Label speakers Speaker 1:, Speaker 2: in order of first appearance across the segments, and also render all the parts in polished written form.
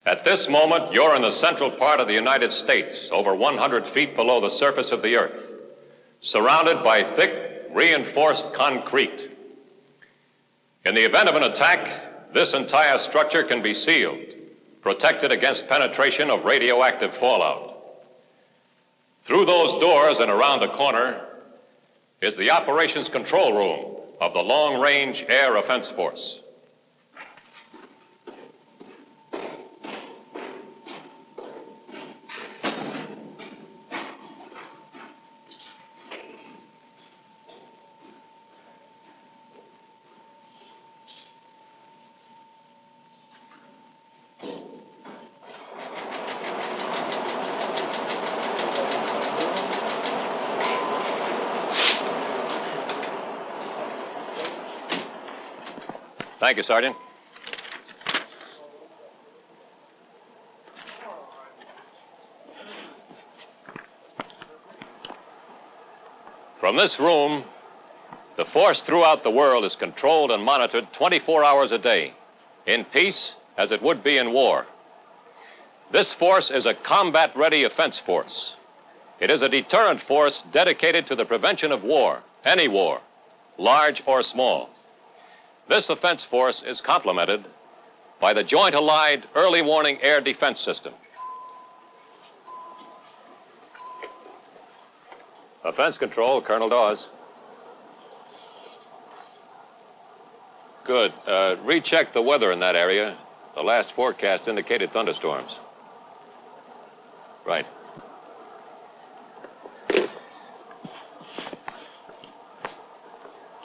Speaker 1: At this moment, you're in the central part of the United States, over 100 feet below the surface of the Earth, surrounded by thick, reinforced concrete. In the event of an attack, this entire structure can be sealed, protected against penetration of radioactive fallout. Through those doors and around the corner is the operations control room of the Long Range Air Offense Force. Thank you, Sergeant. From this room, the force throughout the world is controlled and monitored 24 hours a day, in peace as it would be in war. This force is a combat-ready offense force. It is a deterrent force dedicated to the prevention of war, any war, large or small. This offense force is complemented by the Joint Allied Early Warning Air Defense System. Offense Control, Colonel Dawes. Good. Recheck the weather in that area. The last forecast indicated thunderstorms. Right.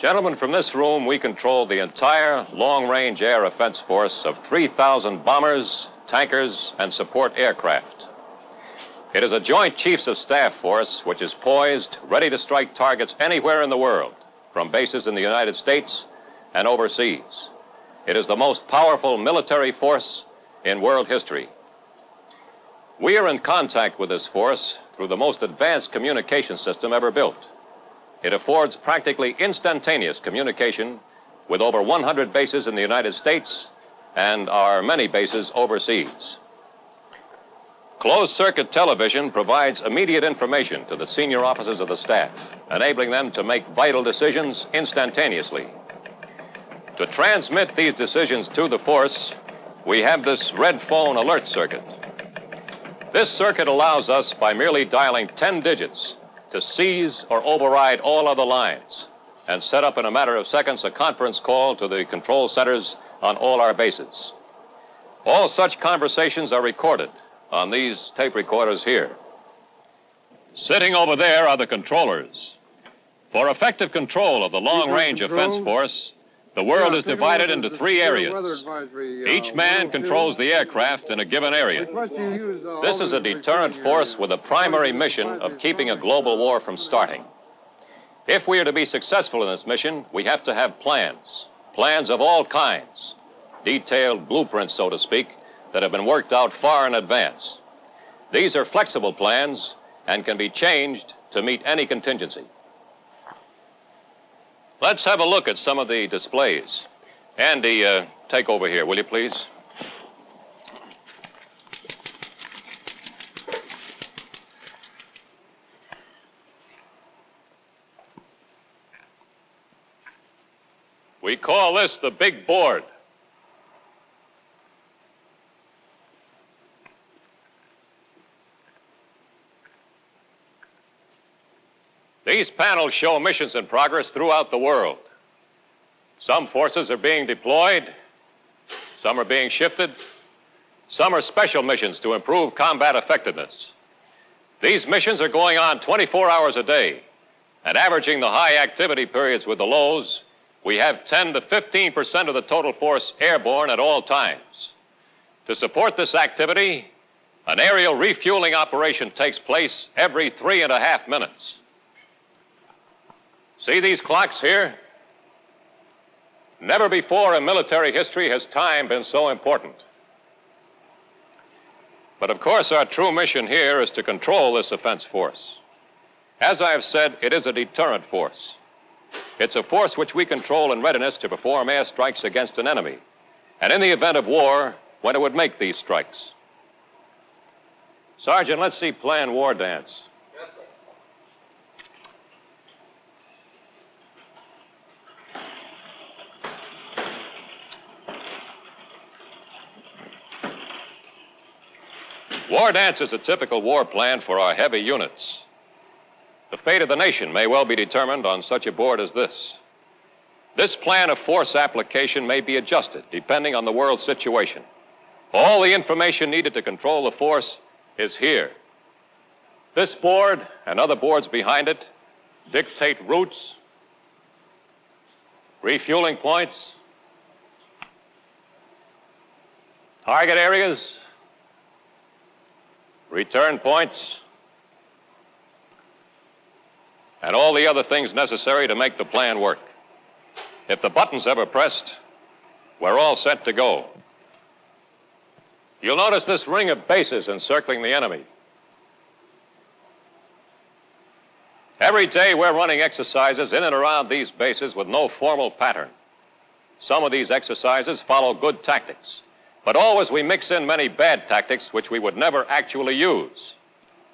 Speaker 1: Gentlemen, from this room, we control the entire long-range air offense force of 3,000 bombers, tankers, and support aircraft. It is a Joint Chiefs of Staff force which is poised, ready to strike targets anywhere in the world, from bases in the United States and overseas. It is the most powerful military force in world history. We are in contact with this force through the most advanced communication system ever built. It affords practically instantaneous communication with over 100 bases in the United States and our many bases overseas. Closed-circuit television provides immediate information to the senior officers of the staff, enabling them to make vital decisions instantaneously. To transmit these decisions to the force, we have this red phone alert circuit. This circuit allows us, by merely dialing 10 digits, to seize or override all other lines and set up in a matter of seconds a conference call to the control centers on all our bases. All such conversations are recorded on these tape recorders here. Sitting over there are the controllers. For effective control of the long-range offense force, the world is divided into 3 areas. Each man controls the aircraft in a given area. This is a deterrent force with a primary mission of keeping a global war from starting. If we are to be successful in this mission, we have to have plans of all kinds, detailed blueprints, so to speak, that have been worked out far in advance. These are flexible plans and can be changed to meet any contingency. Let's have a look at some of the displays. Andy, take over here, will you please? We call this the big board. These panels show missions in progress throughout the world. Some forces are being deployed, some are being shifted, some are special missions to improve combat effectiveness. These missions are going on 24 hours a day, and averaging the high activity periods with the lows, we have 10 to 15% of the total force airborne at all times. To support this activity, an aerial refueling operation takes place every 3.5 minutes. See these clocks here? Never before in military history has time been so important. But of course, our true mission here is to control this offense force. As I have said, it is a deterrent force. It's a force which we control in readiness to perform airstrikes against an enemy. And in the event of war, when it would make these strikes. Sergeant, let's see Plan War Dance.
Speaker 2: Yes, sir.
Speaker 1: War Dance is a typical war plan for our heavy units. The fate of the nation may well be determined on such a board as this. This plan of force application may be adjusted depending on the world situation. All the information needed to control the force is here. This board and other boards behind it dictate routes, refueling points, target areas, return points, and all the other things necessary to make the plan work. If the button's ever pressed, we're all set to go. You'll notice this ring of bases encircling the enemy. Every day we're running exercises in and around these bases with no formal pattern. Some of these exercises follow good tactics, but always we mix in many bad tactics which we would never actually use.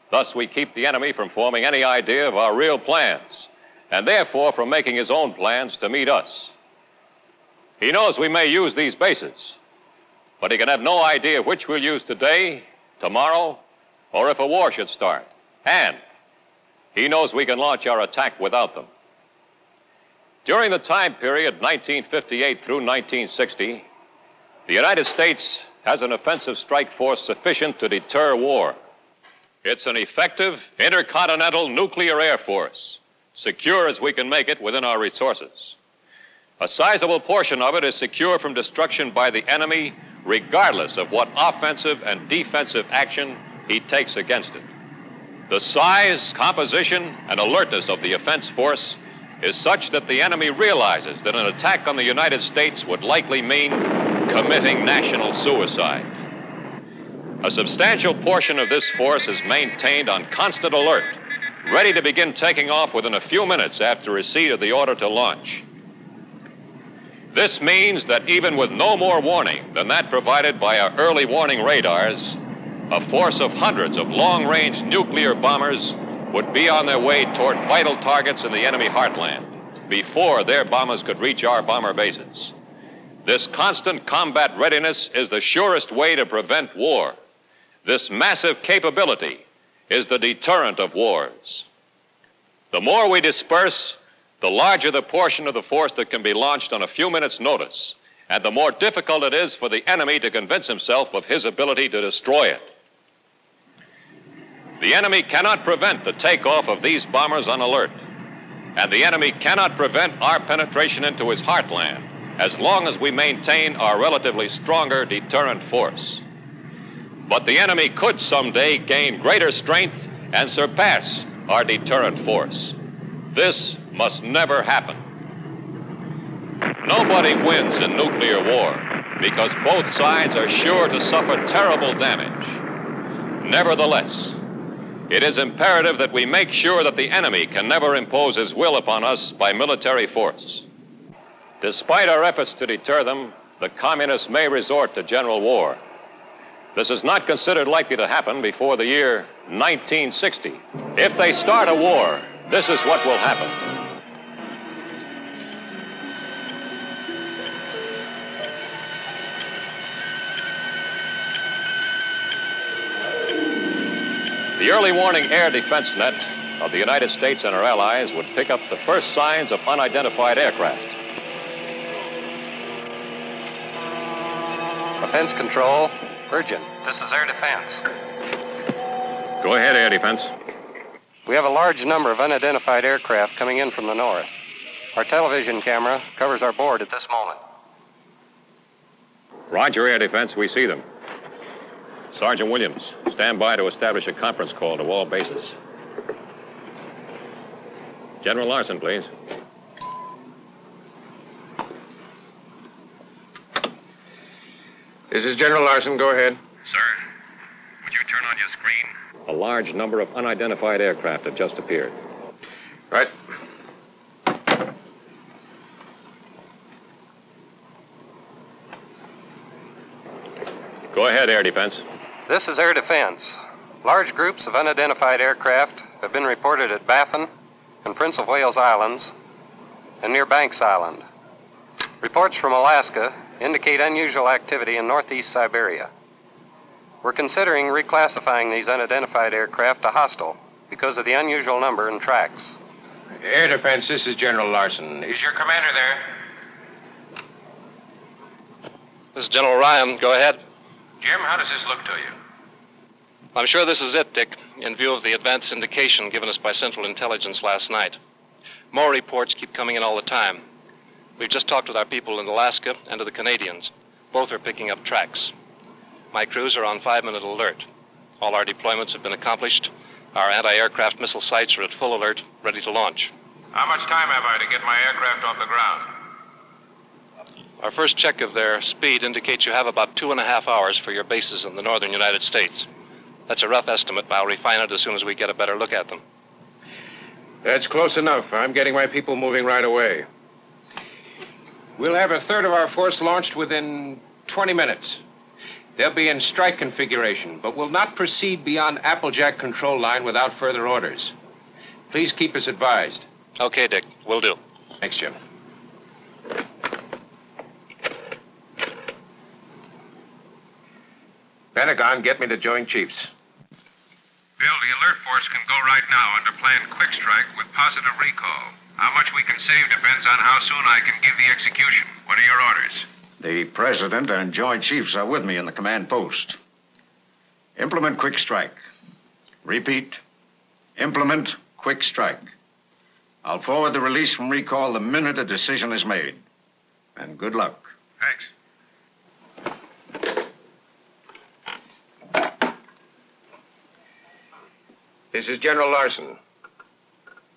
Speaker 1: Thus we keep the enemy from forming any idea of our real plans, and therefore from making his own plans to meet us. He knows we may use these bases, but he can have no idea which we'll use today, tomorrow, or if a war should start. And he knows we can launch our attack without them. During the time period 1958 through 1960, the United States has an offensive strike force sufficient to deter war. It's an effective intercontinental nuclear air force, secure as we can make it within our resources. A sizable portion of it is secure from destruction by the enemy, regardless of what offensive and defensive action he takes against it. The size, composition, and alertness of the offense force is such that the enemy realizes that an attack on the United States would likely mean committing national suicide. A substantial portion of this force is maintained on constant alert, ready to begin taking off within a few minutes after receipt of the order to launch. This means that even with no more warning than that provided by our early warning radars, a force of hundreds of long-range nuclear bombers would be on their way toward vital targets in the enemy heartland before their bombers could reach our bomber bases. This constant combat readiness is the surest way to prevent war. This massive capability is the deterrent of wars. The more we disperse, the larger the portion of the force that can be launched on a few minutes' notice, and the more difficult it is for the enemy to convince himself of his ability to destroy it. The enemy cannot prevent the takeoff of these bombers on alert, and the enemy cannot prevent our penetration into his heartland as long as we maintain our relatively stronger deterrent force. But the enemy could someday gain greater strength and surpass our deterrent force. This must never happen. Nobody wins in nuclear war because both sides are sure to suffer terrible damage. Nevertheless, it is imperative that we make sure that the enemy can never impose his will upon us by military force. Despite our efforts to deter them, the communists may resort to general war. This is not considered likely to happen before the year 1960. If they start a war, this is what will happen. The early warning air defense net of the United States and our allies would pick up the first signs of unidentified aircraft.
Speaker 2: Defense control, Virgin. This is Air Defense.
Speaker 1: Go ahead, Air Defense.
Speaker 2: We have a large number of unidentified aircraft coming in from the north. Our television camera covers our board at this moment.
Speaker 1: Roger, Air Defense. We see them. Sergeant Williams, stand by to establish a conference call to all bases. General Larson, please.
Speaker 3: This is General Larson. Go ahead.
Speaker 4: Sir, would you turn on your screen?
Speaker 1: A large number of unidentified aircraft have just appeared.
Speaker 3: Right.
Speaker 1: Go ahead, Air Defense.
Speaker 2: This is Air Defense. Large groups of unidentified aircraft have been reported at Baffin and Prince of Wales Islands and near Banks Island. Reports from Alaska indicate unusual activity in northeast Siberia. We're considering reclassifying these unidentified aircraft to hostile because of the unusual number and tracks.
Speaker 3: Air Defense, this is General Larson. Is your commander there?
Speaker 5: This is General Ryan. Go ahead.
Speaker 3: Jim, how does this look to you?
Speaker 5: I'm sure this is it, Dick, in view of the advance indication given us by Central Intelligence last night. More reports keep coming in all the time. We've just talked with our people in Alaska and to the Canadians. Both are picking up tracks. My crews are on 5-minute alert. All our deployments have been accomplished. Our anti-aircraft missile sites are at full alert, ready to launch.
Speaker 3: How much time have I to get my aircraft off the ground?
Speaker 5: Our first check of their speed indicates you have about 2.5 hours for your bases in the northern United States. That's a rough estimate, but I'll refine it as soon as we get a better look at them.
Speaker 3: That's close enough. I'm getting my people moving right away. We'll have a third of our force launched within 20 minutes. They'll be in strike configuration, but will not proceed beyond Applejack control line without further orders. Please keep us advised.
Speaker 5: Okay, Dick. Will do.
Speaker 3: Thanks, Jim. Pentagon, get me the Joint Chiefs.
Speaker 4: Bill, the alert force can go right now under Plan Quick Strike with positive recall. How much we can save depends on how soon I can give the execution. What are your orders?
Speaker 6: The President and Joint Chiefs are with me in the command post. Implement Quick Strike. Repeat. Implement Quick Strike. I'll forward the release from recall the minute a decision is made. And good luck.
Speaker 4: Thanks.
Speaker 3: This is General Larson.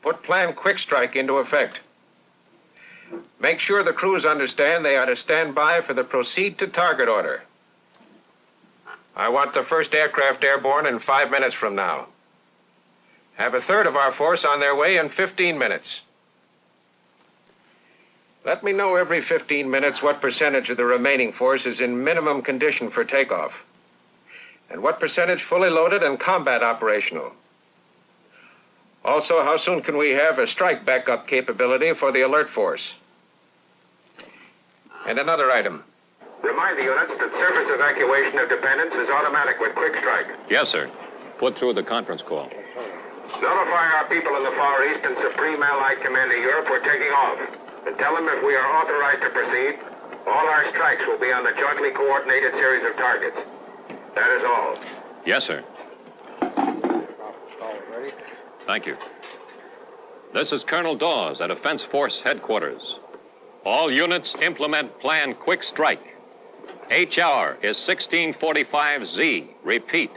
Speaker 3: Put Plan Quick Strike into effect. Make sure the crews understand they are to stand by for the proceed to target order. I want the first aircraft airborne in 5 minutes from now. Have a third of our force on their way in 15 minutes. Let me know every 15 minutes what percentage of the remaining force is in minimum condition for takeoff, and what percentage fully loaded and combat operational. Also, how soon can we have a strike backup capability for the alert force? And another item.
Speaker 4: Remind the units that surface evacuation of dependents is automatic with Quick Strike.
Speaker 1: Yes, sir. Put through the conference call.
Speaker 4: Notify our people in the Far East and Supreme Allied Command of Europe we're taking off. And tell them if we are authorized to proceed, all our strikes will be on the jointly coordinated series of targets. That is all.
Speaker 1: Yes, sir. Thank you. This is Colonel Dawes at Defense Force Headquarters. All units implement Plan Quick Strike. H hour is 1645Z. Repeat.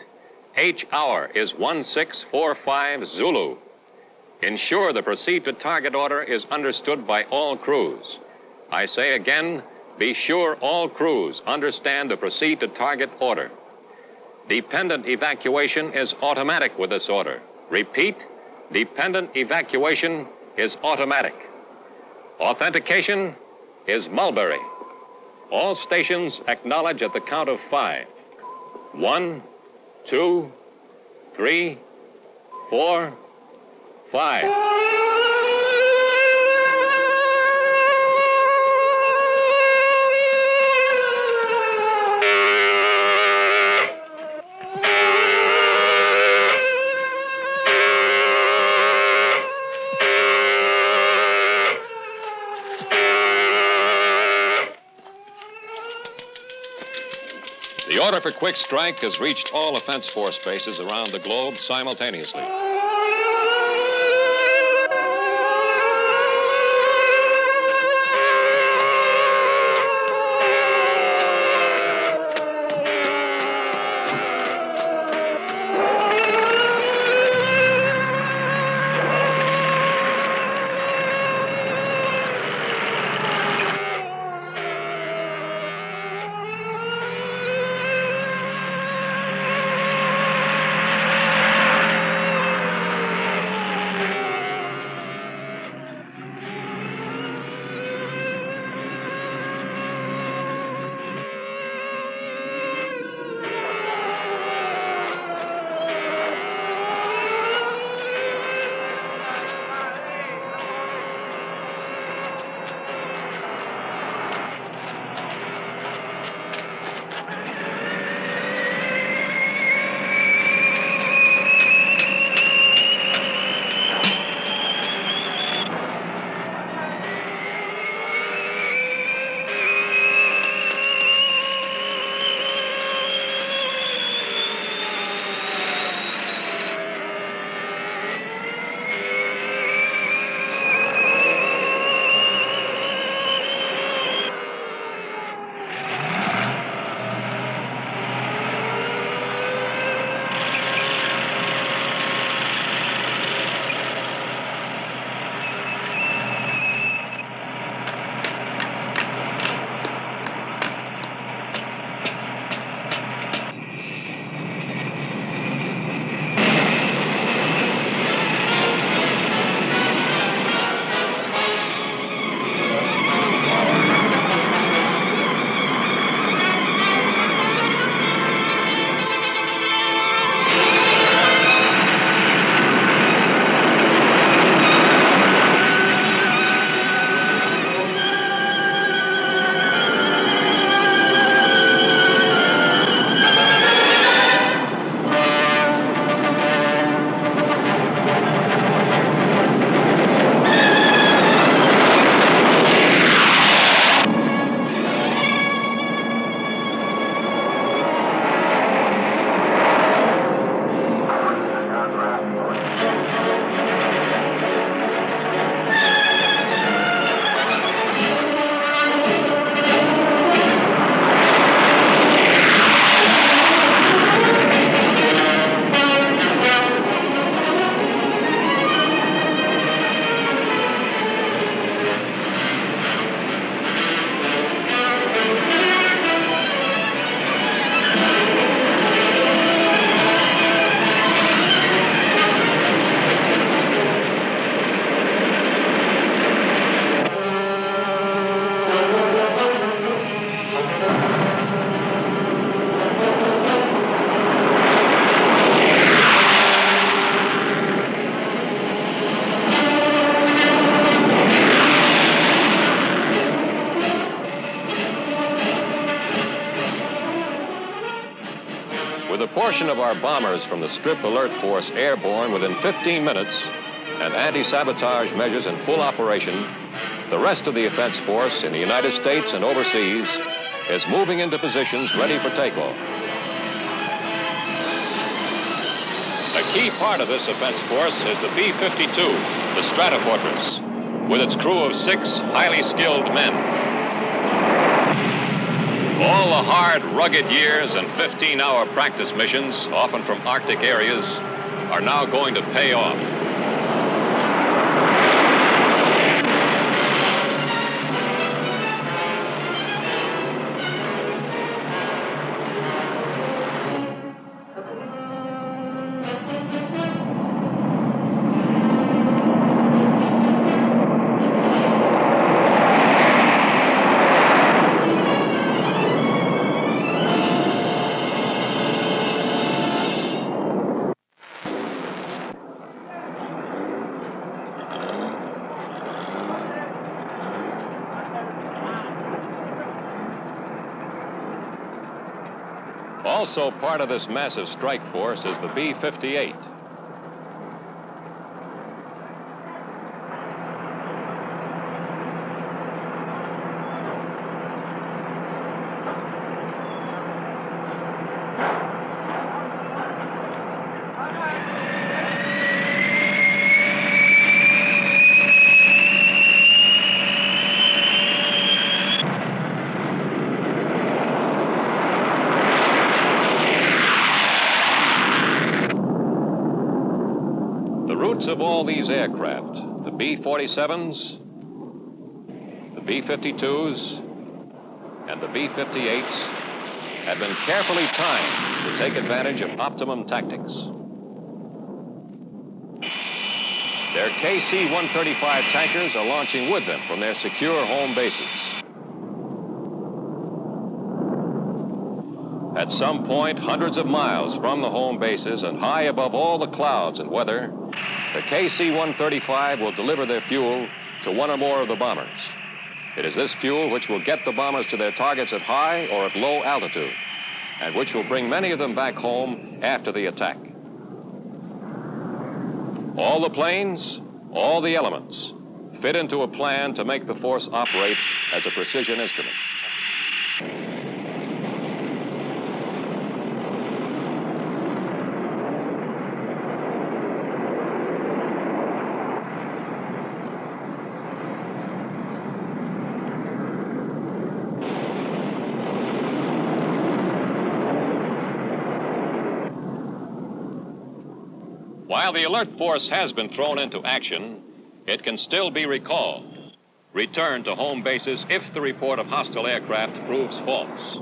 Speaker 1: H hour is 1645 Zulu. Ensure the proceed to target order is understood by all crews. I say again, be sure all crews understand the proceed to target order. Dependent evacuation is automatic with this order. Repeat, dependent evacuation is automatic. Authentication is Mulberry. All stations acknowledge at the count of 5. 1, 2, 3, 4, 5. The order for Quick Strike has reached all Defense Force bases around the globe simultaneously. portion of our bombers from the Strip Alert Force airborne within 15 minutes and anti-sabotage measures in full operation, the rest of the offense force in the United States and overseas is moving into positions ready for takeoff. A key part of this offense force is the B-52, the Stratofortress, with its crew of 6 highly skilled men. All the hard, rugged years and 15-hour practice missions, often from Arctic areas, are now going to pay off. Also part of this massive strike force is the B-58. Of all these aircraft, the B-47s, the B-52s, and the B-58s have been carefully timed to take advantage of optimum tactics. Their KC-135 tankers are launching with them from their secure home bases. At some point, hundreds of miles from the home bases and high above all the clouds and weather, the KC-135 will deliver their fuel to one or more of the bombers. It is this fuel which will get the bombers to their targets at high or at low altitude, and which will bring many of them back home after the attack. All the planes, all the elements, fit into a plan to make the force operate as a precision instrument. While the alert force has been thrown into action, it can still be recalled, returned to home bases if the report of hostile aircraft proves false.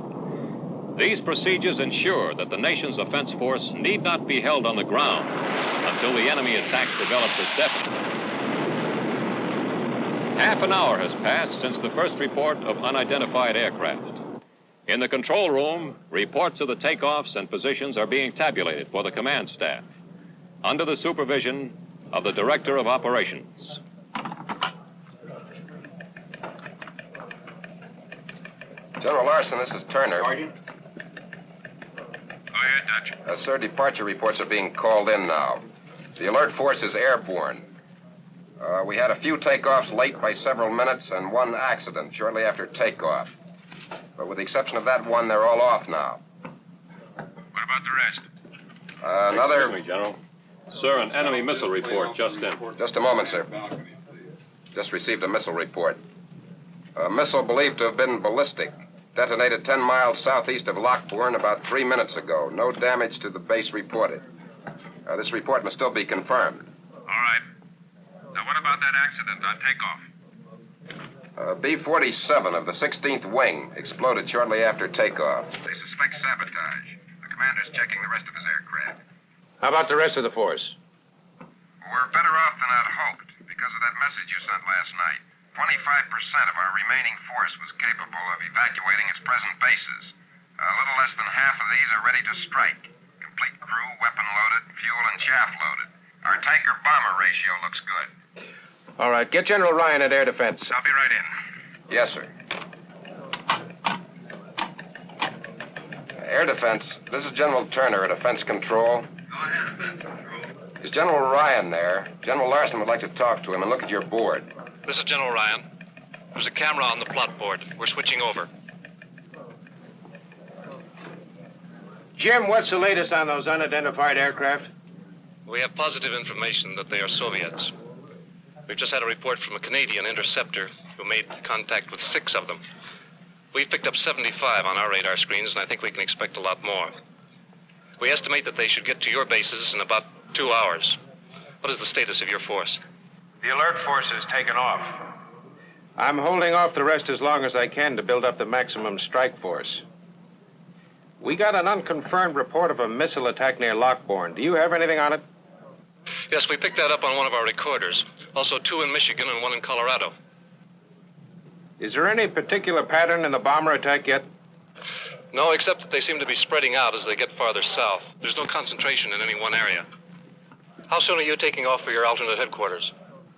Speaker 1: These procedures ensure that the nation's offense force need not be held on the ground until the enemy attack develops as definite. Half an hour has passed since the first report of unidentified aircraft. In the control room, reports of the takeoffs and positions are being tabulated for the command staff, under the supervision of the Director of Operations.
Speaker 7: General Larson, this is Turner.
Speaker 4: Sergeant? Go ahead, Dutch.
Speaker 7: Sir, departure reports are being called in now. The alert force is airborne. We had a few takeoffs late by several minutes and one accident shortly after takeoff. But with the exception of that one, they're all off now.
Speaker 4: What about the rest?
Speaker 1: Excuse me, General. Sir, an enemy missile report just in.
Speaker 7: Just a moment, sir. Just received a missile report. A missile believed to have been ballistic. Detonated 10 miles southeast of Lockbourne about 3 minutes ago. No damage to the base reported. This report must still be confirmed.
Speaker 4: All right. Now, what about that accident on takeoff?
Speaker 7: B-47 of the 16th Wing exploded shortly after takeoff.
Speaker 4: They suspect sabotage. The commander's checking the rest of his aircraft.
Speaker 3: How about the rest of the force?
Speaker 4: We're better off than I'd hoped because of that message you sent last night. 25% of our remaining force was capable of evacuating its present bases. A little less than half of these are ready to strike. Complete crew, weapon loaded, fuel and chaff loaded. Our tanker-bomber ratio looks good.
Speaker 3: All right, get General Ryan at Air Defense.
Speaker 4: I'll be right in.
Speaker 7: Yes, sir. Air Defense, this is General Turner at Offense Control.
Speaker 4: Go ahead, Offense Control.
Speaker 7: Is General Ryan there? General Larson would like to talk to him and look at your board.
Speaker 5: This is General Ryan. There's a camera on the plot board. We're switching over.
Speaker 3: Jim, what's the latest on those unidentified aircraft?
Speaker 5: We have positive information that they are Soviets. We've just had a report from a Canadian interceptor who made contact with 6 of them. We've picked up 75 on our radar screens, and I think we can expect a lot more. We estimate that they should get to your bases in about 2 hours. What is the status of your force?
Speaker 3: The alert force has taken off. I'm holding off the rest as long as I can to build up the maximum strike force. We got an unconfirmed report of a missile attack near Lockbourne. Do you have anything on it?
Speaker 5: Yes, we picked that up on one of our recorders. Also 2 in Michigan and 1 in Colorado.
Speaker 3: Is there any particular pattern in the bomber attack yet?
Speaker 5: No, except that they seem to be spreading out as they get farther south. There's no concentration in any one area. How soon are you taking off for your alternate headquarters?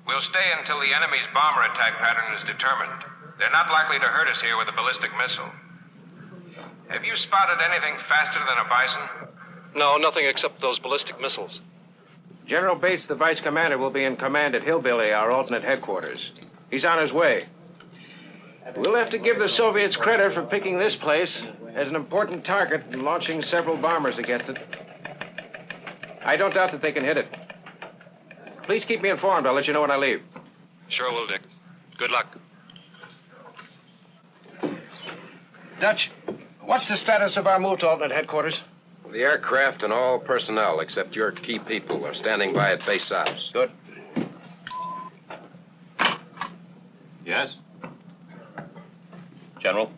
Speaker 3: We'll stay until the enemy's bomber attack pattern is determined. They're not likely to hurt us here with a ballistic missile. Have you spotted anything faster than a Bison?
Speaker 5: No, nothing except those ballistic missiles.
Speaker 3: General Bates, the vice commander, will be in command at Hillbilly, our alternate headquarters. He's on his way. We'll have to give the Soviets credit for picking this place as an important target and launching several bombers against it. I don't doubt that they can hit it. Please keep me informed. I'll let you know when I leave.
Speaker 5: Sure will, Dick. Good luck.
Speaker 3: Dutch, what's the status of our move to alternate headquarters?
Speaker 7: The aircraft and all personnel, except your key people, are standing by at base ops.
Speaker 3: Good.
Speaker 1: Yes? General?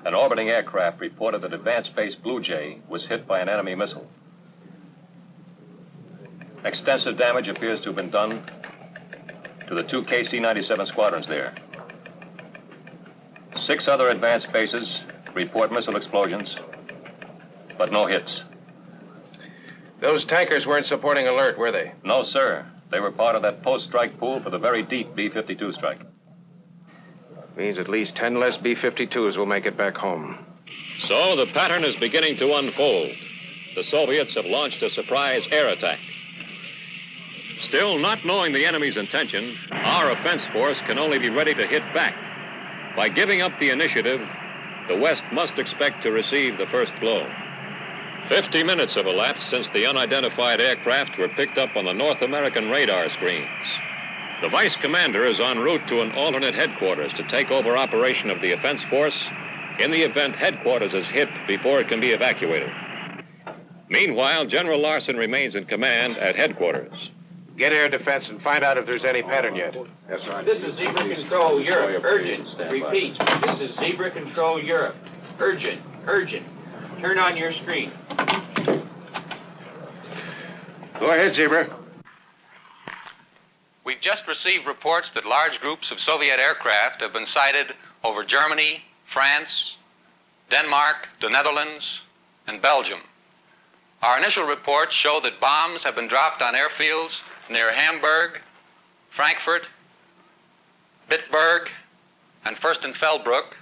Speaker 1: An orbiting aircraft reported that Advanced Base Blue Jay was hit by an enemy missile. Extensive damage appears to have been done to the 2 KC-97 squadrons there. 6 other advanced bases report missile explosions, but no hits.
Speaker 3: Those tankers weren't supporting alert, were they?
Speaker 1: No, sir. They were part of that post-strike pool for the very deep B-52 strike.
Speaker 3: Means at least 10 less B-52s will make it back home.
Speaker 1: So the pattern is beginning to unfold. The Soviets have launched a surprise air attack. Still, not knowing the enemy's intention, our offense force can only be ready to hit back. By giving up the initiative, the West must expect to receive the first blow. 50 minutes have elapsed since the unidentified aircraft were picked up on the North American radar screens. The vice commander is en route to an alternate headquarters to take over operation of the offense force in the event headquarters is hit before it can be evacuated. Meanwhile, General Larson remains in command at headquarters.
Speaker 3: Get air defense and find out if there's any pattern yet.
Speaker 7: Yes, sir.
Speaker 8: This is Zebra Control Europe. Urgent. Repeat. This is Zebra Control Europe. Urgent. Urgent. Turn on your screen.
Speaker 3: Go ahead, Zebra.
Speaker 9: We've just received reports that large groups of Soviet aircraft have been sighted over Germany, France, Denmark, the Netherlands, and Belgium. Our initial reports show that bombs have been dropped on airfields near Hamburg, Frankfurt, Bitburg, and Fürstenfeldbruck,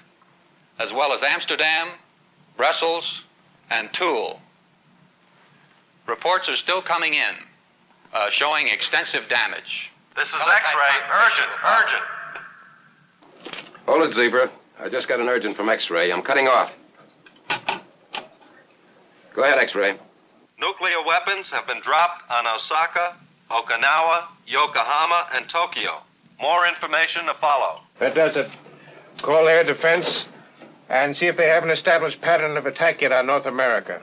Speaker 9: as well as Amsterdam, Brussels, and Toul. Reports are still coming in, showing extensive damage.
Speaker 4: This is X-ray. Urgent.
Speaker 7: Hold it, Zebra. I just got an urgent from X-ray. I'm cutting off. Go ahead, X-ray.
Speaker 10: Nuclear weapons have been dropped on Osaka, Okinawa, Yokohama, and Tokyo. More information to follow.
Speaker 3: That does it. Call air defense and see if they have an established pattern of attack yet on North America.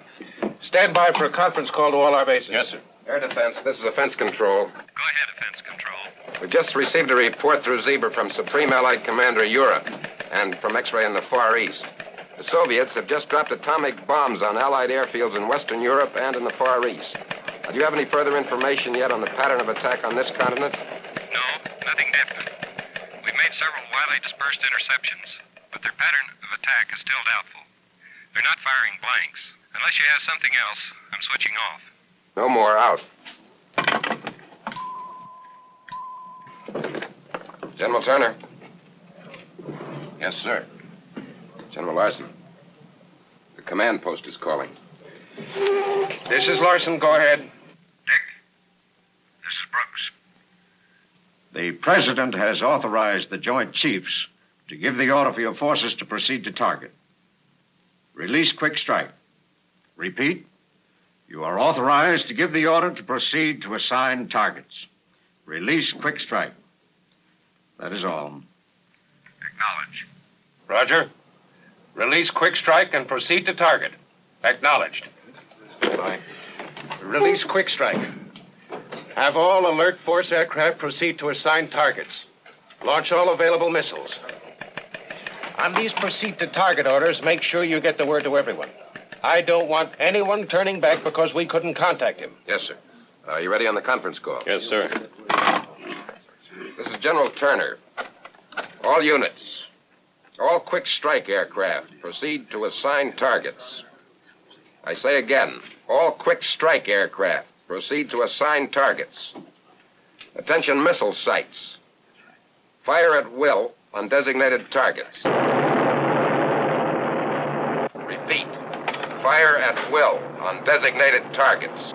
Speaker 3: Stand by for a conference call to all our bases.
Speaker 1: Yes, sir.
Speaker 7: Air defense, this is offense control.
Speaker 10: Go ahead, Defense Control.
Speaker 7: We just received a report through Zebra from Supreme Allied Commander Europe and from X-ray in the Far East. The Soviets have just dropped atomic bombs on Allied airfields in Western Europe and in the Far East. Do you have any further information yet on the pattern of attack on this continent?
Speaker 2: No, nothing definite. We've made several widely dispersed interceptions, but their pattern of attack is still doubtful. They're not firing blanks. Unless you have something else, I'm switching off.
Speaker 7: No more. Out. General Turner.
Speaker 6: Yes, sir.
Speaker 7: General Larson. command post is calling.
Speaker 3: This is Larson. Go ahead.
Speaker 6: Dick, this is Brooks. The President has authorized the Joint Chiefs to give the order for your forces to proceed to target. Release quick strike. Repeat, you are authorized to give the order to proceed to assign targets. Release quick strike. That is all. Acknowledge.
Speaker 3: Roger. Release quick strike and proceed to target. Acknowledged. Release quick strike. Have all alert force aircraft proceed to assigned targets. Launch all available missiles. On these proceed to target orders, make sure you get the word to everyone. I don't want anyone turning back because we couldn't contact him.
Speaker 7: Yes, sir. Are you ready on the conference call?
Speaker 1: Yes, sir.
Speaker 7: This is General Turner. All units, all quick strike aircraft, proceed to assigned targets. I say again, all quick strike aircraft, proceed to assigned targets. Attention missile sites. Fire at will on designated targets. Repeat. Fire at will on designated targets.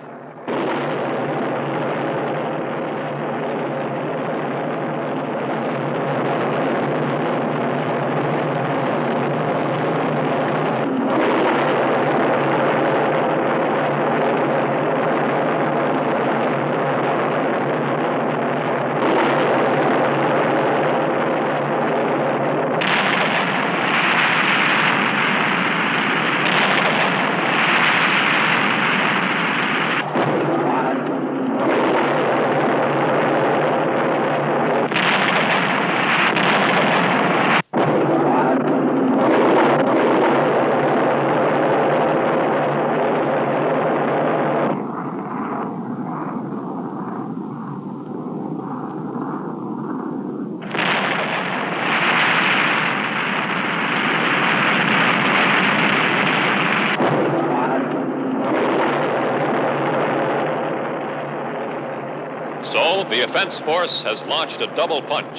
Speaker 1: So, the offense force has launched a double punch,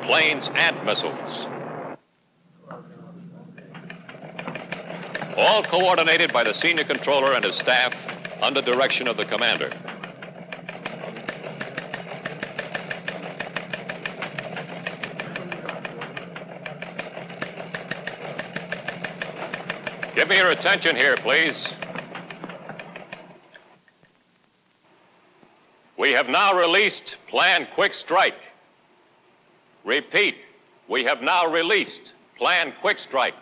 Speaker 1: planes and missiles. All coordinated by the senior controller and his staff under direction of the commander. Give me your attention here, please. We have now released Plan Quick Strike. Repeat, we have now released Plan Quick Strike.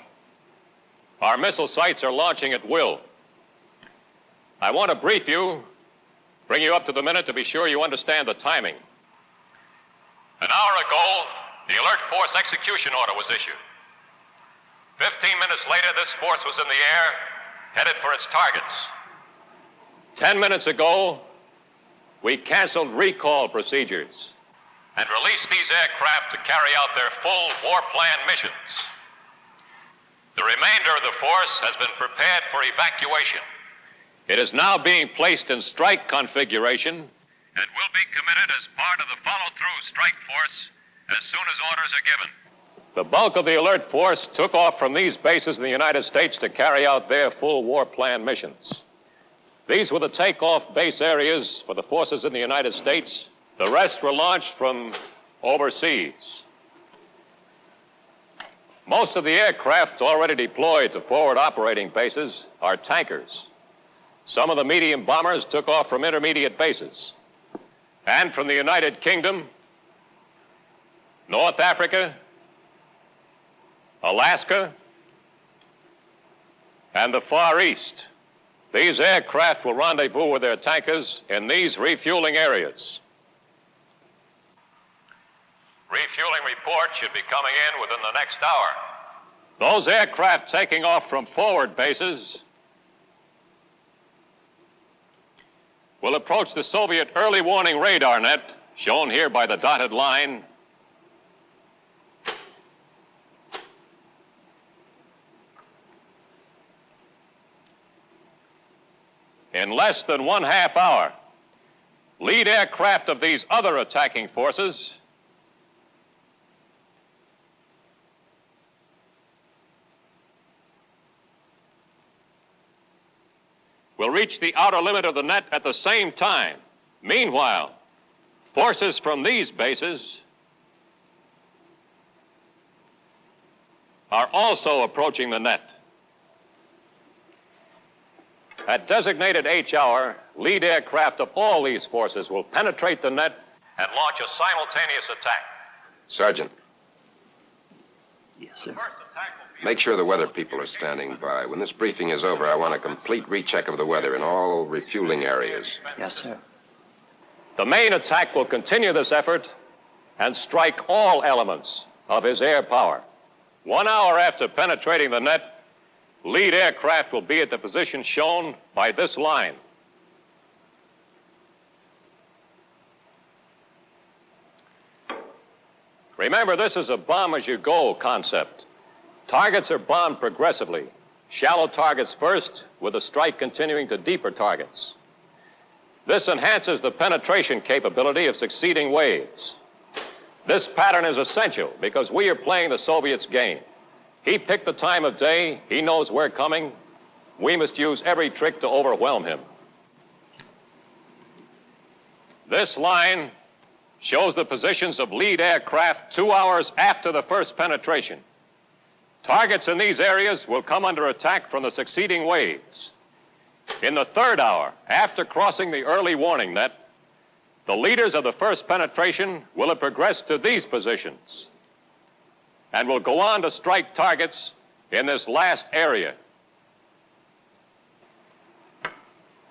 Speaker 1: Our missile sites are launching at will. I want to brief you, bring you up to the minute to be sure you understand the timing. An hour ago, the Alert Force execution order was issued. 15 minutes later, this force was in the air, headed for its targets. 10 minutes ago, we canceled recall procedures and released these aircraft to carry out their full war plan missions. The remainder of the force has been prepared for evacuation. It is now being placed in strike configuration and will be committed as part of the follow-through strike force as soon as orders are given. The bulk of the Alert Force took off from these bases in the United States to carry out their full war plan missions. These were the takeoff base areas for the forces in the United States. The rest were launched from overseas. Most of the aircraft already deployed to forward operating bases are tankers. Some of the medium bombers took off from intermediate bases. And from the United Kingdom, North Africa, Alaska, and the Far East. These aircraft will rendezvous with their tankers in these refueling areas. Refueling report should be coming in within the next hour. Those aircraft taking off from forward bases will approach the Soviet early warning radar net, shown here by the dotted line, in less than 1/2 hour. Lead aircraft of these other attacking forces will reach the outer limit of the net at the same time. Meanwhile, forces from these bases are also approaching the net. At designated H hour, lead aircraft of all these forces will penetrate the net and launch a simultaneous attack.
Speaker 7: Sergeant,
Speaker 11: Yes, sir.
Speaker 7: make sure the weather people are standing by. When this briefing is over, I want a complete recheck of the weather in all refueling areas.
Speaker 11: Yes, sir.
Speaker 1: The main attack will continue this effort and strike all elements of his air power. 1 hour after penetrating the net, lead aircraft will be at the position shown by this line. Remember, this is a bomb-as-you-go concept. Targets are bombed progressively. Shallow targets first, with the strike continuing to deeper targets. This enhances the penetration capability of succeeding waves. This pattern is essential because we are playing the Soviets' game. He picked the time of day. He knows we're coming. We must use every trick to overwhelm him. This line shows the positions of lead aircraft 2 hours after the first penetration. Targets in these areas will come under attack from the succeeding waves. In the third hour, after crossing the early warning net, the leaders of the first penetration will have progressed to these positions and will go on to strike targets in this last area.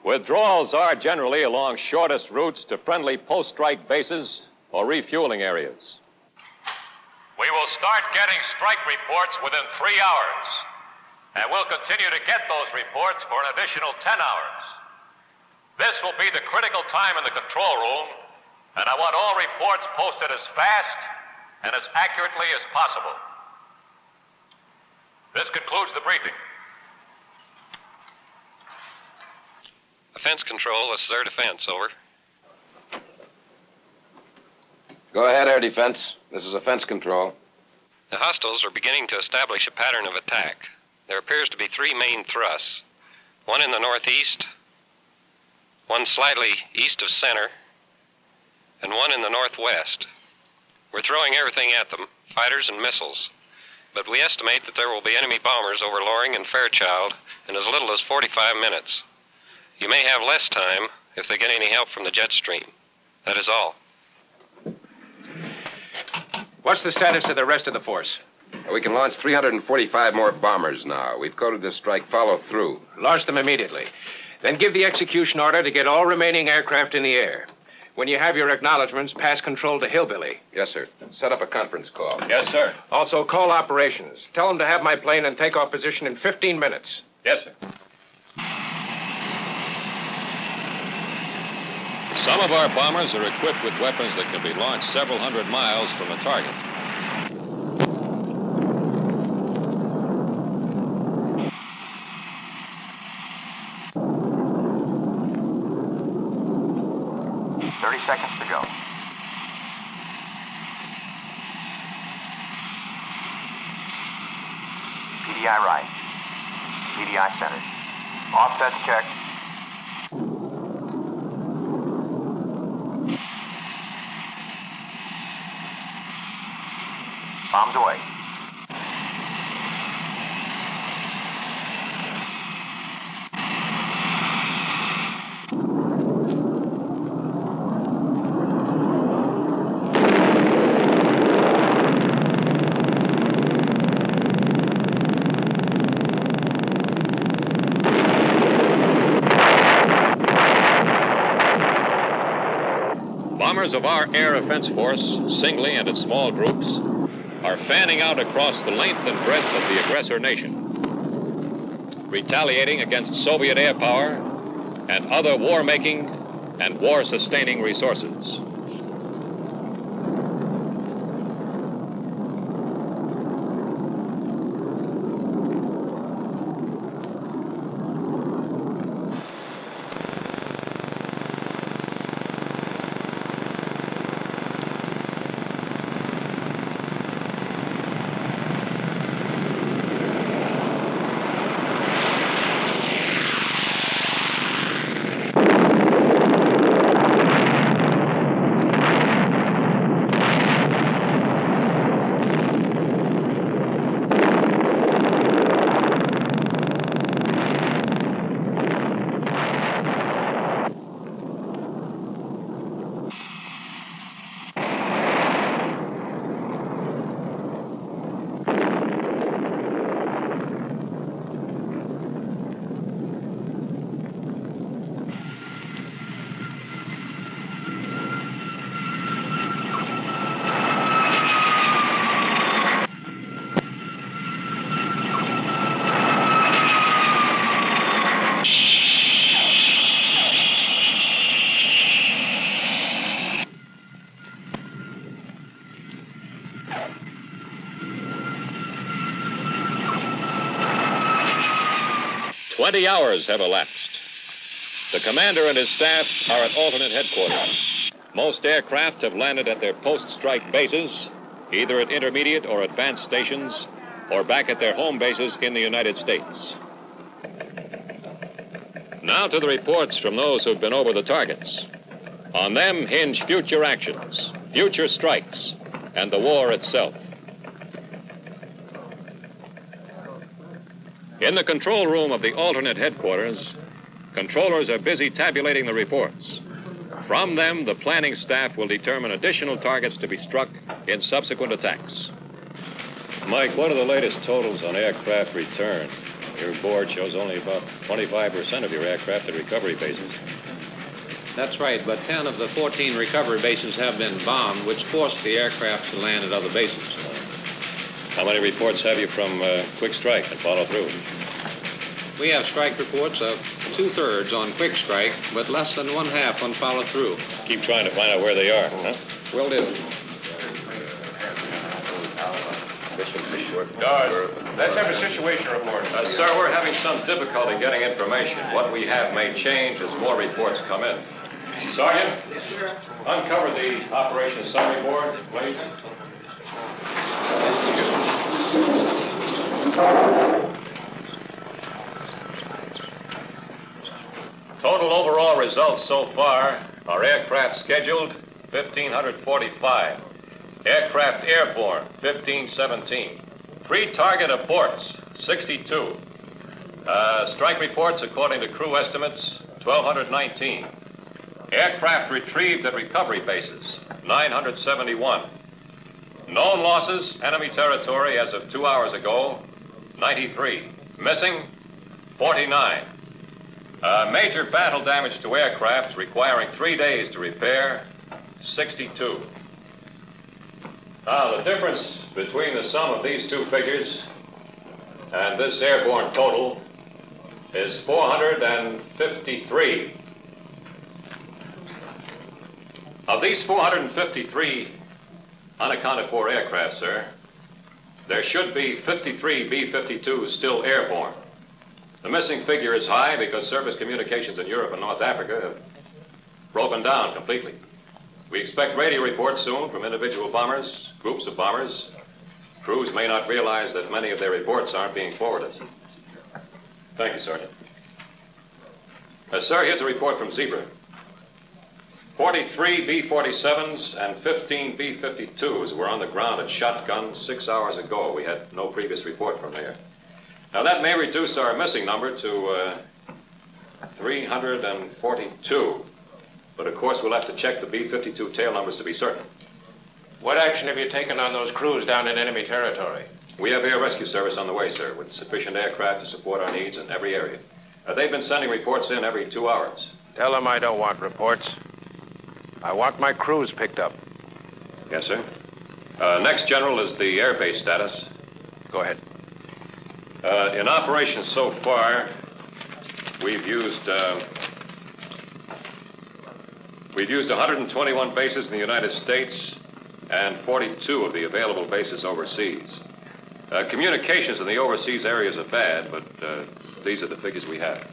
Speaker 1: Withdrawals are generally along shortest routes to friendly post-strike bases or refueling areas. We will start getting strike reports within 3 hours, and we'll continue to get those reports for an additional 10 hours. This will be the critical time in the control room, and I want all reports posted as fast and as accurately as possible. This concludes the briefing.
Speaker 2: Defense control, this is air defense, over.
Speaker 7: Go ahead, Air Defense. This is offense control.
Speaker 2: The hostiles are beginning to establish a pattern of attack. There appears to be 3 main thrusts. One in the northeast, one slightly east of center, and one in the northwest. We're throwing everything at them, fighters and missiles. But we estimate that there will be enemy bombers over Loring and Fairchild in as little as 45 minutes. You may have less time if they get any help from the jet stream. That is all.
Speaker 3: What's the status of the rest of the force?
Speaker 7: We can launch 345 more bombers now. We've coded this strike follow through.
Speaker 3: Launch them immediately. Then give the execution order to get all remaining aircraft in the air. When you have your acknowledgments, pass control to Hillbilly.
Speaker 7: Yes, sir. Set up a conference call.
Speaker 1: Yes, sir.
Speaker 3: Also, call operations. Tell them to have my plane in takeoff position in 15 minutes.
Speaker 1: Yes, sir. Some of our bombers are equipped with weapons that can be launched several hundred miles from the target.
Speaker 12: Seconds to go. PDI right. PDI center. Offsets checked. Bombs away.
Speaker 1: Bombers of our air offense force, singly and in small groups, are fanning out across the length and breadth of the aggressor nation, retaliating against Soviet air power and other war-making and war-sustaining resources. 20 hours have elapsed. The commander and his staff are at alternate headquarters. Most aircraft have landed at their post-strike bases, either at intermediate or advanced stations, or back at their home bases in the United States. Now to the reports from those who've been over the targets. On them hinge future actions, future strikes, and the war itself. In the control room of the alternate headquarters, controllers are busy tabulating the reports. From them, the planning staff will determine additional targets to be struck in subsequent attacks.
Speaker 13: Mike, what are the latest totals on aircraft return? Your board shows only about 25% of your aircraft at recovery bases.
Speaker 3: That's right, but 10 of the 14 recovery bases have been bombed, which forced the aircraft to land at other bases.
Speaker 13: How many reports have you from Quick Strike and follow through?
Speaker 3: We have strike reports of 2/3 on Quick Strike, but less than 1/2 on follow through.
Speaker 13: Keep trying to find out where they are, huh?
Speaker 3: Will do. Guards, let's have a situation report.
Speaker 1: Sir, we're having some difficulty getting information. What we have may change as more reports come in. Sergeant? Yes, sir. Uncover the operations summary board, please. Total overall results so far are aircraft scheduled, 1,545. Aircraft airborne, 1,517. Pre-target aborts, 62. Strike reports, according to crew estimates, 1,219. Aircraft retrieved at recovery bases, 971. Known losses, enemy territory as of 2 hours ago, 93. Missing, 49. Major battle damage to aircraft requiring 3 days to repair, 62. Now, the difference between the sum of these two figures and this airborne total is 453. Of these 453 unaccounted for aircraft, sir, there should be 53 B-52s still airborne. The missing figure is high because service communications in Europe and North Africa have broken down completely. We expect radio reports soon from individual bombers, groups of bombers. Crews may not realize that many of their reports aren't being forwarded. Thank you, Sergeant. Sir, here's a report from Zebra. 43 B-47s and 15 B-52s were on the ground at Shotgun 6 hours ago. We had no previous report from there. Now, that may reduce our missing number to 342. But, of course, we'll have to check the B-52 tail numbers to be certain.
Speaker 3: What action have you taken on those crews down in enemy territory?
Speaker 1: We have air rescue service on the way, sir, with sufficient aircraft to support our needs in every area. They've been sending reports in every 2 hours.
Speaker 3: Tell them I don't want reports. I want my crews picked up.
Speaker 1: Yes, sir. Next, General, is the airbase status.
Speaker 3: Go ahead.
Speaker 1: In operations so far, we've used 121 bases in the United States and 42 of the available bases overseas. Communications in the overseas areas are bad, but these are the figures we have.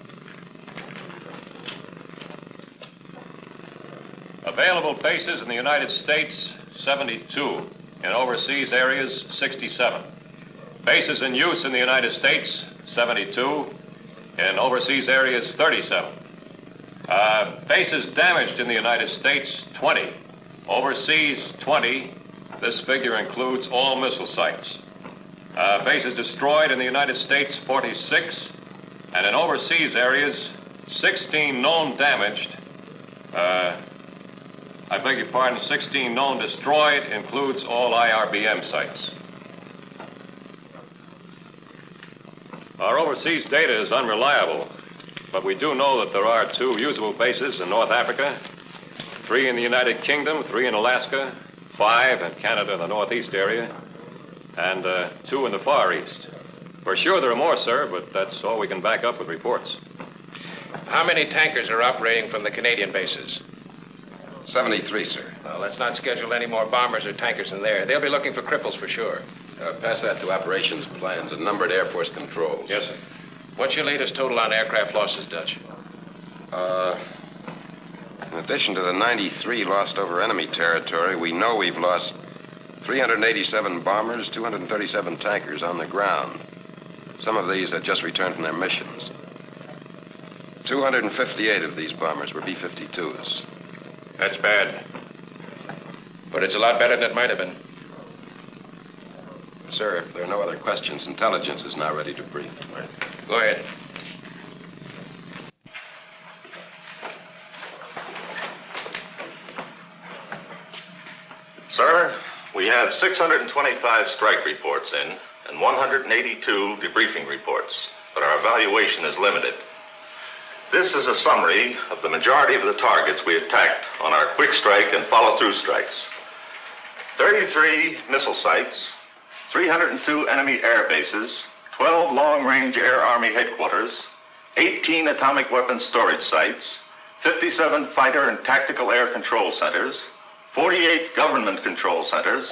Speaker 1: Available bases in the United States, 72. In overseas areas, 67. Bases in use in the United States, 72. In overseas areas, 37. Bases damaged in the United States, 20. Overseas, 20. This figure includes all missile sites. Bases destroyed in the United States, 46. And in overseas areas, 16 known damaged. I beg your pardon, 16 known destroyed includes all IRBM sites. Our overseas data is unreliable, but we do know that there are 2 usable bases in North Africa, 3 in the United Kingdom, 3 in Alaska, 5 in Canada, the Northeast area, and 2 in the Far East. For sure there are more, sir, but that's all we can back up with reports.
Speaker 3: How many tankers are operating from the Canadian bases?
Speaker 7: 73, sir.
Speaker 3: Well, let's not schedule any more bombers or tankers in there. They'll be looking for cripples for sure.
Speaker 7: Pass that to operations plans and numbered Air Force controls.
Speaker 1: Yes, sir.
Speaker 3: What's your latest total on aircraft losses, Dutch?
Speaker 7: In addition to the 93 lost over enemy territory, we know we've lost 387 bombers, 237 tankers on the ground. Some of these had just returned from their missions. 258 of these bombers were B-52s.
Speaker 3: That's bad. But it's a lot better than it might have been.
Speaker 7: Sir, if there are no other questions, intelligence is now ready to brief.
Speaker 3: Go ahead.
Speaker 14: Sir, we have 625 strike reports in and 182 debriefing reports, but our evaluation is limited. This is a summary of the majority of the targets we attacked on our quick strike and follow-through strikes. 33 missile sites, 302 enemy air bases, 12 long-range Air Army headquarters, 18 atomic weapons storage sites, 57 fighter and tactical air control centers, 48 government control centers,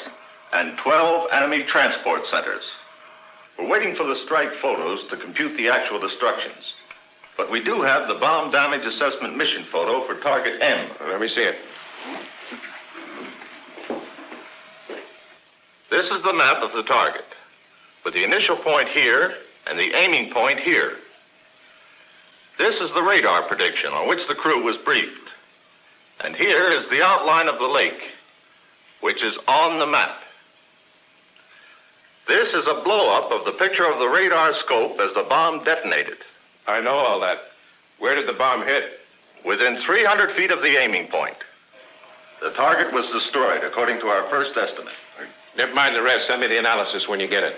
Speaker 14: and 12 enemy transport centers. We're waiting for the strike photos to compute the actual destructions. But we do have the bomb damage assessment mission photo for target M.
Speaker 3: Let me see it.
Speaker 14: This is the map of the target, with the initial point here and the aiming point here. This is the radar prediction on which the crew was briefed. And here is the outline of the lake, which is on the map. This is a blow-up of the picture of the radar scope as the bomb detonated.
Speaker 3: I know all that. Where did the bomb hit?
Speaker 14: Within 300 feet of the aiming point. The target was destroyed, according to our first estimate.
Speaker 3: Never mind the rest. Send me the analysis when you get it.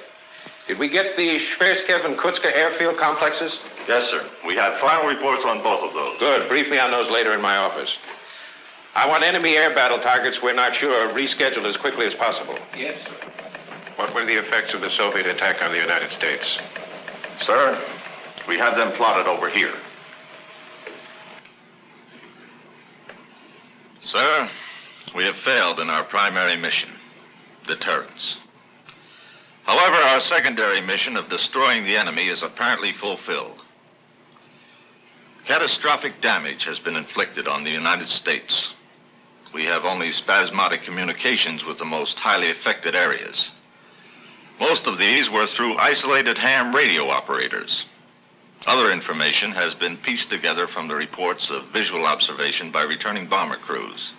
Speaker 3: Did we get the Shverskev and Kutska airfield complexes?
Speaker 14: Yes, sir. We have final reports on both of those.
Speaker 3: Good. Brief me on those later in my office. I want enemy air battle targets we're not sure of rescheduled as quickly as possible.
Speaker 8: Yes, sir.
Speaker 3: What were the effects of the Soviet attack on the United States?
Speaker 14: Sir, we have them plotted over here. Sir, we have failed in our primary mission, deterrence. However, our secondary mission of destroying the enemy is apparently fulfilled. Catastrophic damage has been inflicted on the United States. We have only spasmodic communications with the most highly affected areas. Most of these were through isolated ham radio operators. Other information has been pieced together from the reports of visual observation by returning bomber crews.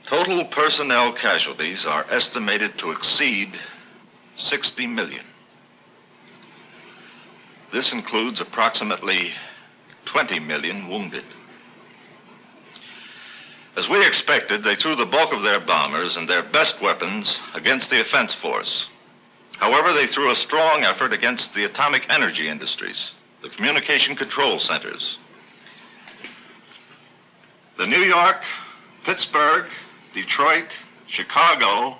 Speaker 14: Total personnel casualties are estimated to exceed 60 million. This includes approximately 20 million wounded. As we expected, they threw the bulk of their bombers and their best weapons against the offense force. However, they threw a strong effort against the atomic energy industries, the communication control centers. The New York, Pittsburgh, Detroit, Chicago,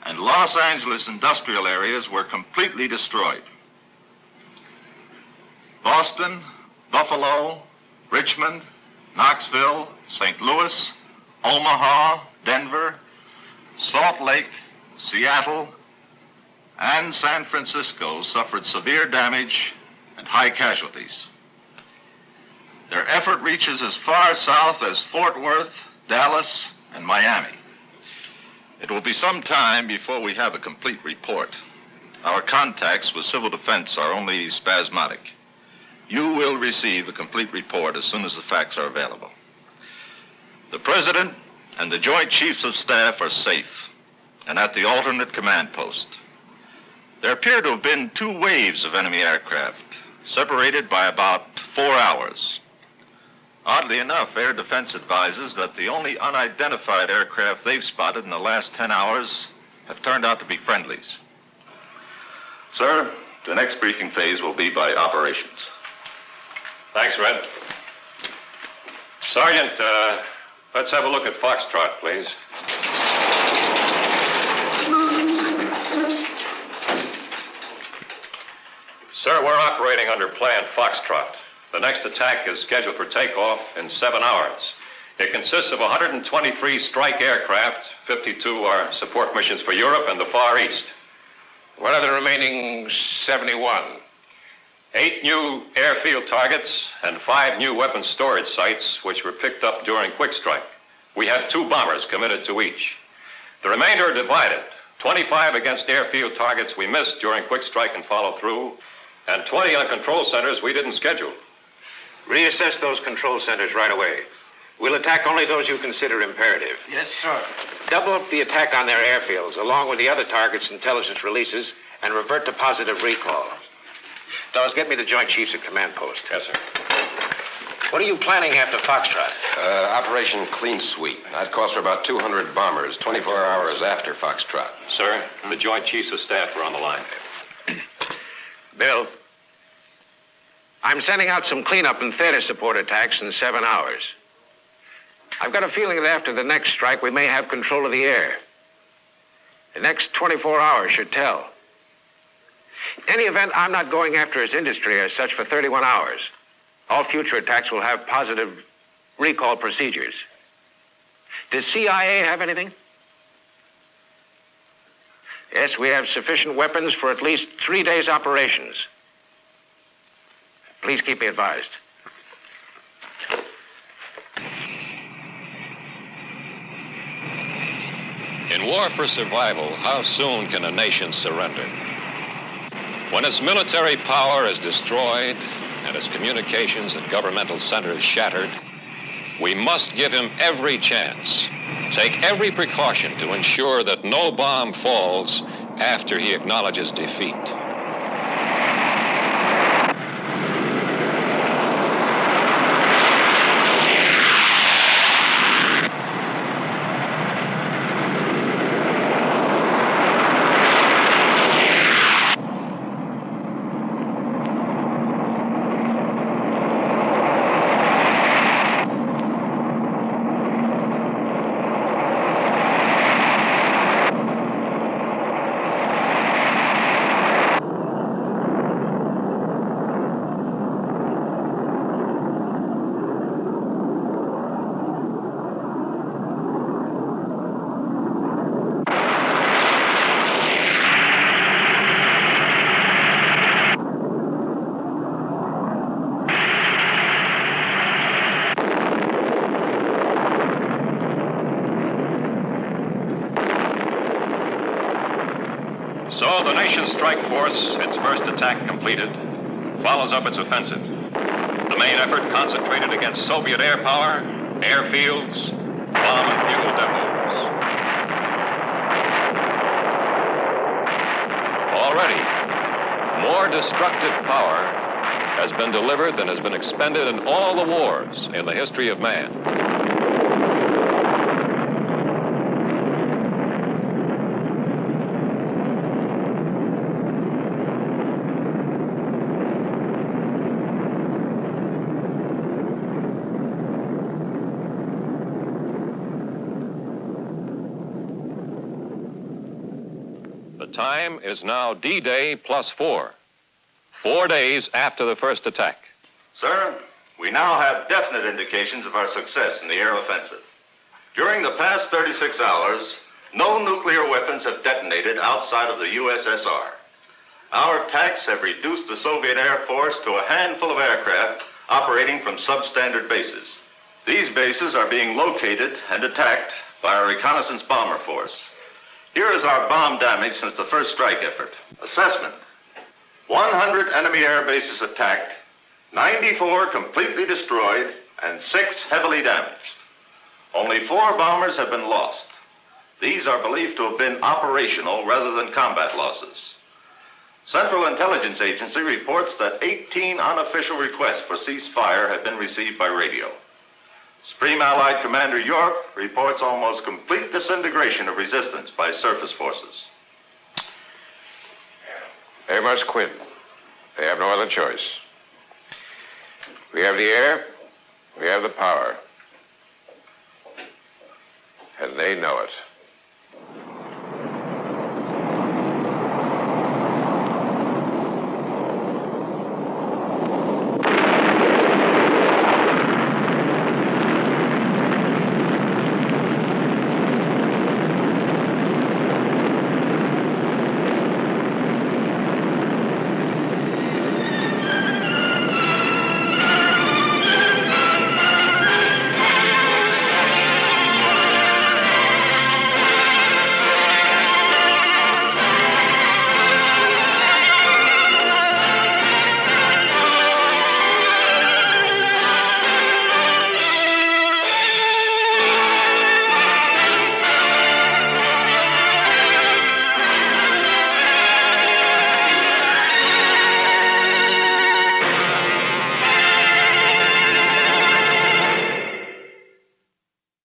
Speaker 14: and Los Angeles industrial areas were completely destroyed. Boston, Buffalo, Richmond, Knoxville, St. Louis, Omaha, Denver, Salt Lake, Seattle, and San Francisco suffered severe damage and high casualties. Their effort reaches as far south as Fort Worth, Dallas, and Miami. It will be some time before we have a complete report. Our contacts with civil defense are only spasmodic. You will receive a complete report as soon as the facts are available. The President and the Joint Chiefs of Staff are safe and at the alternate command post. There appear to have been 2 waves of enemy aircraft, separated by about 4 hours. Oddly enough, Air Defense advises that the only unidentified aircraft they've spotted in the last 10 hours have turned out to be friendlies. Sir, the next briefing phase will be by operations.
Speaker 1: Thanks, Red. Sergeant, let's have a look at Foxtrot, please. Sir, we're operating under Plan Foxtrot. The next attack is scheduled for takeoff in 7 hours. It consists of 123 strike aircraft. 52 are support missions for Europe and the Far East.
Speaker 3: What are the remaining 71?
Speaker 1: 8 new airfield targets and 5 new weapons storage sites, which were picked up during quick strike. We have 2 bombers committed to each. The remainder are divided. 25 against airfield targets we missed during quick strike and follow through, and 20 on control centers we didn't schedule.
Speaker 3: Reassess those control centers right away. We'll attack only those you consider imperative.
Speaker 8: Yes, sir.
Speaker 3: Double up the attack on their airfields, along with the other targets' intelligence releases, and revert to positive recall. Fellas, get me the Joint Chiefs at command post.
Speaker 1: Yes, sir.
Speaker 3: What are you planning after Foxtrot?
Speaker 7: Operation Clean Sweep. That calls for about 200 bombers, 24 hours after Foxtrot.
Speaker 1: Sir, the Joint Chiefs of Staff are on the line.
Speaker 3: Bill, I'm sending out some cleanup and theater support attacks in 7 hours. I've got a feeling that after the next strike, we may have control of the air. The next 24 hours should tell. In any event, I'm not going after his industry as such for 31 hours. All future attacks will have positive recall procedures. Does CIA have anything? Yes, we have sufficient weapons for at least 3 days' operations. Please keep me advised.
Speaker 1: In war for survival, how soon can a nation surrender? When its military power is destroyed and its communications and governmental centers shattered, we must give him every chance, take every precaution to ensure that no bomb falls after he acknowledges defeat. So the nation's strike force, its first attack completed, follows up its offensive. The main effort concentrated against Soviet air power, airfields, bomb and fuel depots. Already, more destructive power has been delivered than has been expended in all the wars in the history of man. The time is now D-Day plus 4. 4 days after the first attack.
Speaker 14: Sir, we now have definite indications of our success in the air offensive. During the past 36 hours, no nuclear weapons have detonated outside of the USSR. Our attacks have reduced the Soviet Air Force to a handful of aircraft operating from substandard bases. These bases are being located and attacked by our reconnaissance bomber force. Here is our bomb damage since the first strike effort. Assessment: 100 enemy air bases attacked, 94 completely destroyed, and 6 heavily damaged. Only 4 bombers have been lost. These are believed to have been operational rather than combat losses. Central Intelligence Agency reports that 18 unofficial requests for ceasefire have been received by radio. Supreme Allied Commander York reports almost complete disintegration of resistance by surface forces.
Speaker 3: They must quit. They have no other choice. We have the air, we have the power. And they know it.